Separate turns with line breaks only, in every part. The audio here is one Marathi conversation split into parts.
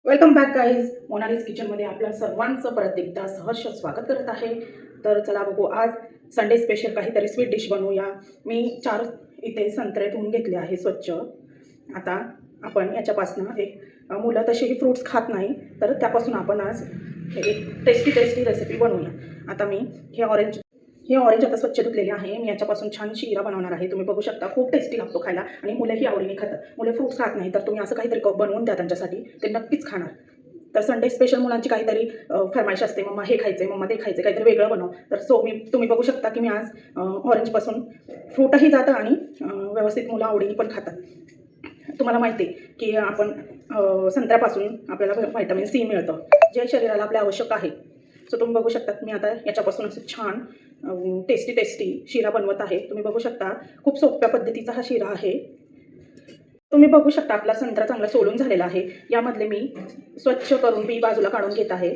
Welcome back guys. मोनालीज किचनमध्ये आपल्या सर्वांचं परत एकदा सहर्ष स्वागत करत आहे. तर चला बघू, आज संडे स्पेशल काहीतरी स्वीट डिश बनवूया. मी 4 इथे संत्रे धुवून घेतले आहे स्वच्छ. आता आपण याच्यापासून मुलं तसेही फ्रूट्स खात नाही, तर त्यापासून आपण आज एक टेस्टी रेसिपी बनवूया. आता मी हे ऑरेंज आता स्वच्छ धुतलेले आहे. मी याच्यापासून छान शिरा बनवणार आहे. तुम्ही बघू शकता, खूप टेस्टी लागतो खायला आणि मुलंही आवडीने खातात. मुलं फ्रूट्स खात नाही, तर तुम्ही असं काहीतरी बनवून द्या त्यांच्यासाठी, ते नक्कीच खाणार. तर संडे स्पेशल मुलांची काहीतरी फरमाईश असते, मम्मा हे खायचं आहे, मम्मा ते खायचं आहे, काहीतरी वेगळं बनव. तर तुम्ही बघू शकता की मी आज ऑरेंजपासून फ्रूटही जातं आणि व्यवस्थित मुलं आवडीने पण खातात. तुम्हाला माहिती आहे की आपण संत्र्यापासून आपल्याला व्हिटॅमिन सी मिळतं, जे शरीराला आपल्या आवश्यक आहे. सो तुम्ही बघू शकता, मी आता याच्यापासून असं छान टेस्टी शिरा बनवत आहे. तुम्ही बघू शकता, खूप सोप्या पद्धतीचा हा शिरा आहे. तुम्ही बघू शकता, आपला संत्रा चांगला सोलून झालेला आहे. यामधले मी स्वच्छ करून बी बाजूला काढून घेत आहे.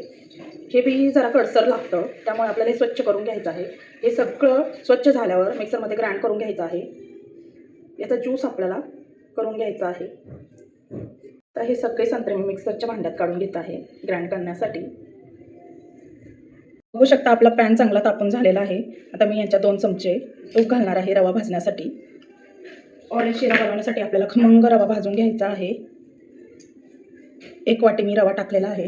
हे बी जरा कडसर लागतं, त्यामुळे आपल्याला हे स्वच्छ करून घ्यायचं आहे. हे सगळं स्वच्छ झाल्यावर मिक्सरमध्ये ग्राइंड करून घ्यायचं आहे. याचा ज्यूस आपल्याला करून घ्यायचा आहे. तर हे सगळे संत्रे मी मिक्सरच्या भांड्यात काढून घेत आहे ग्राइंड करण्यासाठी. बघू शकता, आपला पॅन चांगला तापून झालेला आहे. आता मी याच्यात 2 चमचे तूप घालणार आहे रवा भाजण्यासाठी. ऑरेंज शिरा बनवण्यासाठी आपल्याला खमंग रवा भाजून घ्यायचा आहे. 1 वाटी मी रवा टाकलेला आहे.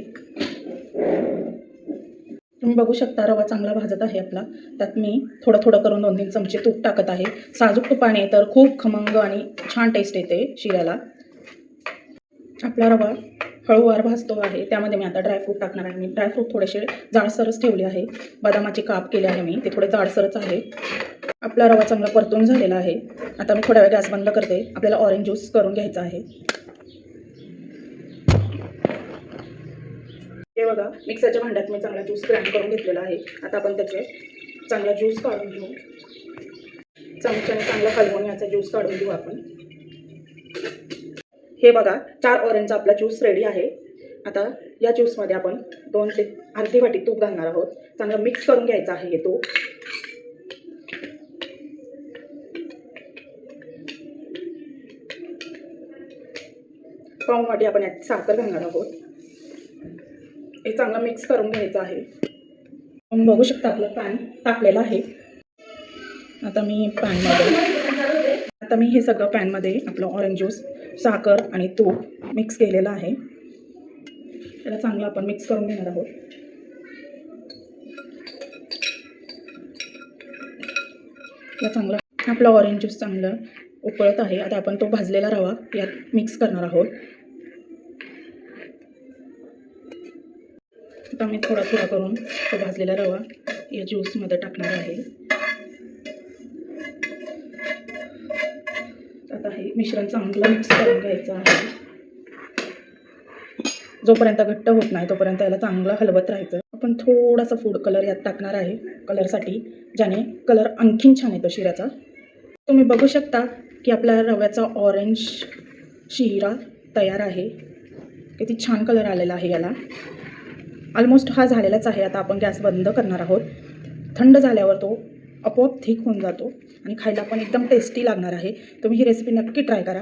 तुम्ही बघू शकता, रवा चांगला भाजत आहे आपला. त्यात मी थोडं करून 2-3 चमचे तूप टाकत आहे. साजूक तुपाने तर खूप खमंग आणि छान टेस्ट येते शिऱ्याला. आपला रवा हळूवार भाजतो आहे. त्यामध्ये मी आता ड्रायफ्रूट टाकणार आहे. मी ड्रायफ्रूट थोडेसे जाडसरच ठेवले आहे. बदामाचे काप केले आहे मी, ते थोडे जाडसरच आहे. आपला रवा चांगला परतून झालेला आहे. आता मी थोड्या वेळ गॅस बंद करते. आपल्याला ऑरेंज ज्यूस करून घ्यायचा आहे. हे बघा, मिक्सरच्या भांड्यात मी चांगला ज्यूस ग्राइंड करून घेतलेला आहे. आता आपण त्याचे चांगला ज्यूस काढून घेऊ. चमच्याने चांगला हलवून याचा ज्यूस काढून घेऊ आपण. हे बघा, 4 ऑरेंजचा आपला ज्यूस रेडी आहे. आता या ज्यूसमध्ये आपण 2 ते अर्धी वाटी तूप घालणार आहोत. चांगलं मिक्स करून घ्यायचं आहे हे तूप. पाऊण वाटी आपण यात साखर घालणार आहोत. हे चांगलं मिक्स करून घ्यायचं आहे. तुम्ही बघू शकता, आपलं पॅन तापलेलं आहे. आता मी हे सगळं पॅनमध्ये आपलं ऑरेंज ज्यूस, साखर आणि तूप मिक्स केलेलं आहे. त्याला चांगलं आपण मिक्स करून घेणार आहोत. आपला ऑरेंज ज्यूस चांगलं उकळत आहे. आता आपण तो भाजलेला रवा यात मिक्स करणार आहोत. आता मी थोडा करून तो भाजलेला रवा या ज्यूसमध्ये टाकणार आहे. आता हे मिश्रण चांगलं मिक्स करून घ्यायचं आहे. जोपर्यंत घट्ट होत नाही तोपर्यंत याला चांगलं हलवत राहायचं. आपण थोडासा फूड कलर यात टाकणार आहे कलरसाठी, ज्याने कलर आणखीन छान येतो शिऱ्याचा. तुम्ही बघू शकता की आपल्या रव्याचा ऑरेंज शिरा तयार आहे. किती छान कलर आलेला आहे याला. ऑलमोस्ट हा झालेलाच आहे. आता आपण गॅस बंद करणार आहोत. थंड झाल्यावर तो आपोआप थिक होऊन जातो आणि खायला पण एकदम टेस्टी लागणार आहे. तुम्ही ही रेसिपी नक्की ट्राय करा.